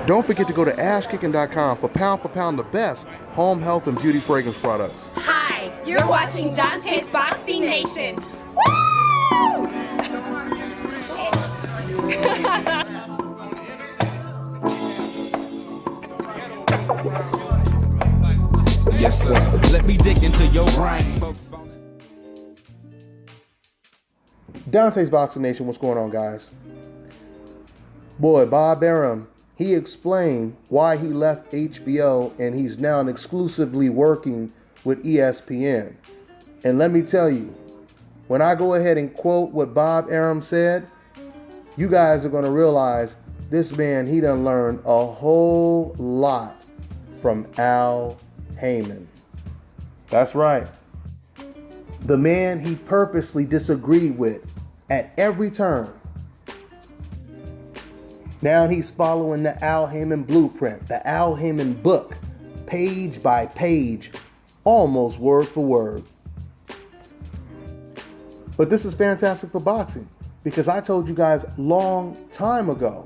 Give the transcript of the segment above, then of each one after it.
Don't forget to go to ashkicking.com for pound the best home health and beauty fragrance products. Hi, you're watching Dante's Boxing Nation. Woo! Yes, sir. Let me dig into your brain, folks. Dante's Boxing Nation, what's going on, guys? Boy, Bob Arum, he explained why he left HBO and he's now exclusively working with ESPN. And let me tell you, when I go ahead and quote what Bob Arum said, you guys are going to realize this man, he done learned a whole lot from Al Heyman. That's right. The man he purposely disagreed with at every turn. Now he's following the Al Heyman blueprint, the Al Heyman book, page by page, almost word for word. But this is fantastic for boxing because I told you guys long time ago,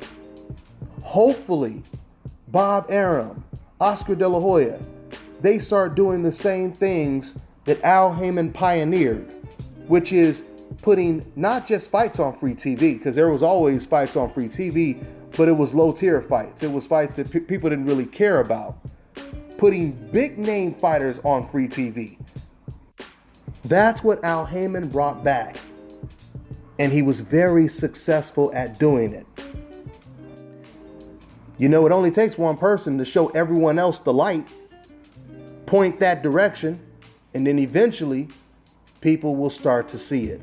hopefully Bob Arum, Oscar De La Hoya, they start doing the same things that Al Heyman pioneered, which is putting not just fights on free TV, because there was always fights on free TV, but it was low tier fights. It was fights that people didn't really care about. Putting big name fighters on free TV. That's what Al Heyman brought back. And he was very successful at doing it. You know, it only takes one person to show everyone else the light, point that direction, and then eventually people will start to see it.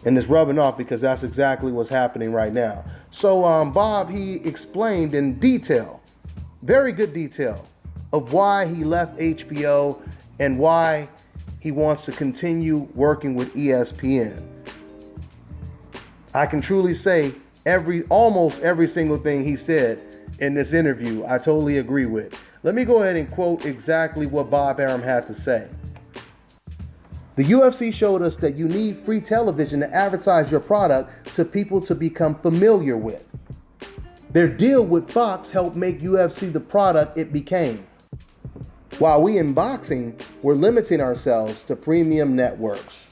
And it's rubbing off because that's exactly what's happening right now. So Bob, he explained in detail, very good detail, of why he left HBO and why he wants to continue working with ESPN. I can truly say almost every single thing he said in this interview, I totally agree with. Let me go ahead and quote exactly what Bob Arum had to say. The UFC showed us that you need free television to advertise your product to people to become familiar with. Their deal with Fox helped make UFC the product it became. While we in boxing, we're limiting ourselves to premium networks.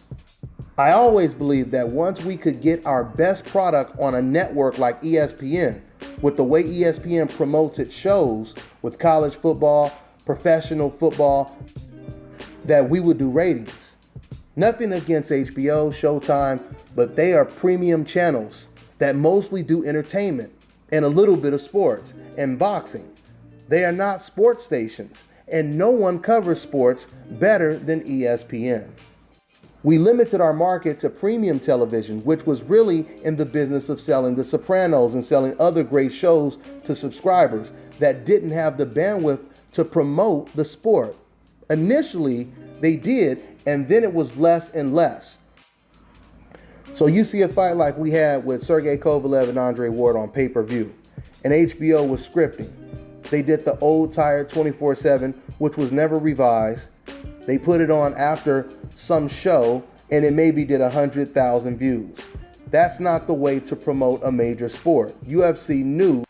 I always believed that once we could get our best product on a network like ESPN, with the way ESPN promotes its shows with college football, professional football, that we would do ratings. Nothing against HBO, Showtime, but they are premium channels that mostly do entertainment and a little bit of sports and boxing. They are not sports stations, and no one covers sports better than ESPN. We limited our market to premium television, which was really in the business of selling The Sopranos and selling other great shows to subscribers that didn't have the bandwidth to promote the sport. Initially, they did, and then it was less and less. So you see a fight like we had with Sergey Kovalev and Andre Ward on pay-per-view, and HBO was scripting. They did the old tired 24/7, which was never revised. They put it on after some show, and it maybe did 100,000 views. That's not the way to promote a major sport. UFC knew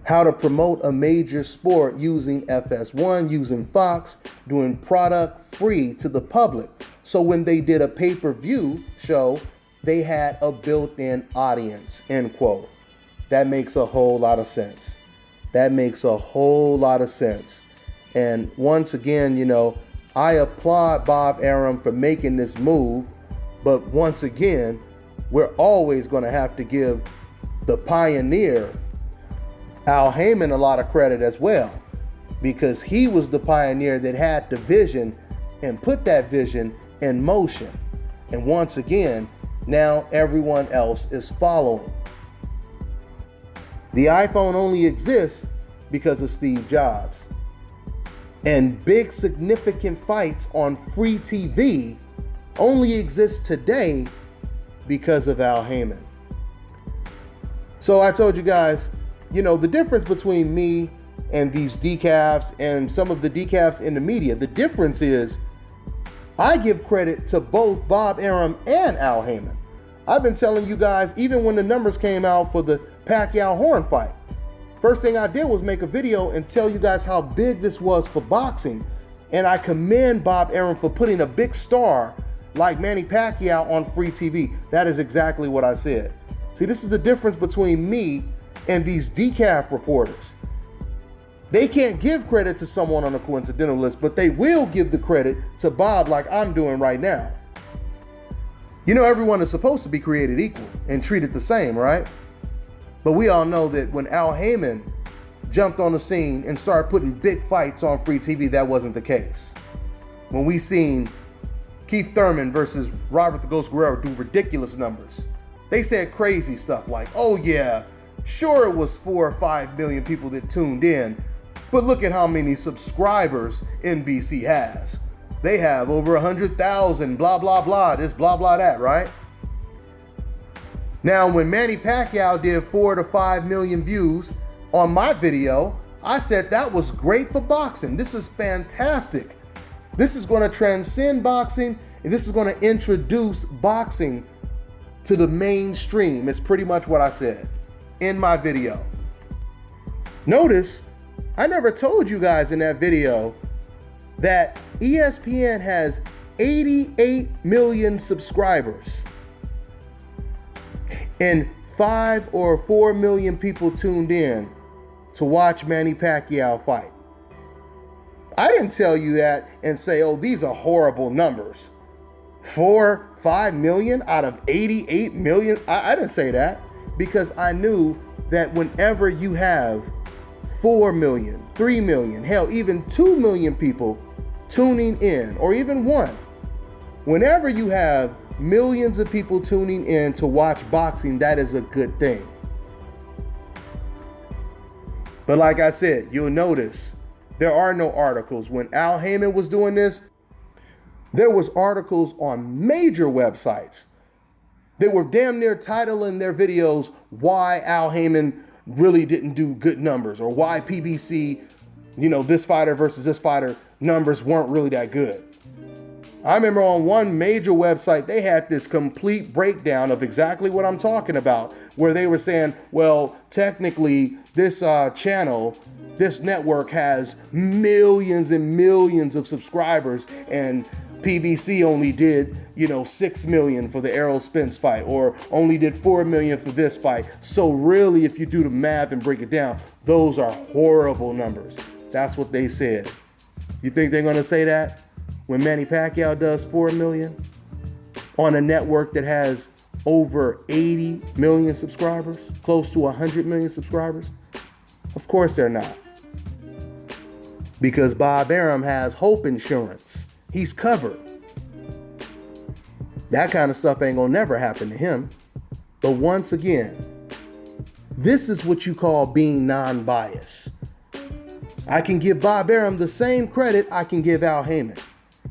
how to promote a major sport using FS1, using Fox, doing product free to the public. So when they did a pay-per-view show, they had a built-in audience, end quote. That makes a whole lot of sense. That makes a whole lot of sense. And once again, you know, I applaud Bob Arum for making this move, but once again, we're always going to have to give the pioneer, Al Heyman, a lot of credit as well, because he was the pioneer that had the vision and put that vision in motion. And once again, now everyone else is following. The iPhone only exists because of Steve Jobs. And big significant fights on free TV only exist today because of Al Heyman. So I told you guys, you know, the difference between me and these decafs and some of the decafs in the media, the difference is I give credit to both Bob Arum and Al Heyman. I've been telling you guys, even when the numbers came out for the Pacquiao-Horn fight, First thing I did was make a video and tell you guys how big this was for boxing. And I commend Bob Arum for putting a big star like Manny Pacquiao on free TV. That is exactly what I said. See, this is the difference between me and these decaf reporters. They can't give credit to someone on a coincidental list, but they will give the credit to Bob like I'm doing right now. You know, everyone is supposed to be created equal and treated the same, right? But we all know that when Al Heyman jumped on the scene and started putting big fights on free TV, that wasn't the case. When we seen Keith Thurman versus Robert the Ghost Guerrero do ridiculous numbers, they said crazy stuff like, oh yeah, sure it was 4 or 5 million people that tuned in, but look at how many subscribers NBC has. They have over 100,000, blah, blah, blah, this, blah, blah, that, right? Now, when Manny Pacquiao did 4 to 5 million views on my video, I said that was great for boxing. This is fantastic. This is going to transcend boxing, and this is going to introduce boxing to the mainstream. It's pretty much what I said in my video. Notice, I never told you guys in that video that ESPN has 88 million subscribers and 5 or 4 million people tuned in to watch Manny Pacquiao fight. I didn't tell you that and say, oh, these are horrible numbers. 4, 5 million out of 88 million. I didn't say that, because I knew that whenever you have 4 million, 3 million, hell, even 2 million people tuning in, or even 1, whenever you have millions of people tuning in to watch boxing, that is a good thing. But like I said, you'll notice there are no articles. When Al Heyman was doing this, there was articles on major websites that were damn near titling their videos why Al Heyman really didn't do good numbers, or why PBC, this fighter versus this fighter numbers weren't really that good. I remember on one major website, they had this complete breakdown of exactly what I'm talking about, where they were saying, well, technically this channel, this network has millions and millions of subscribers, and PBC only did, 6 million for the Errol Spence fight, or only did 4 million for this fight. So really, if you do the math and break it down, those are horrible numbers. That's what they said. You think they're gonna say that when Manny Pacquiao does 4 million on a network that has over 80 million subscribers, close to 100 million subscribers? Of course they're not. Because Bob Arum has hope insurance. He's covered. That kind of stuff ain't gonna never happen to him. But once again, this is what you call being non-biased. I can give Bob Arum the same credit I can give Al Heyman.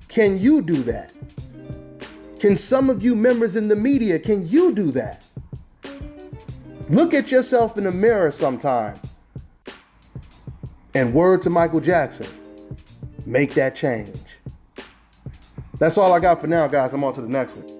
Can you do that? Can some of you members in the media, can you do that? Look at yourself in the mirror sometime. And word to Michael Jackson, make that change. That's all I got for now, guys. I'm on to the next one.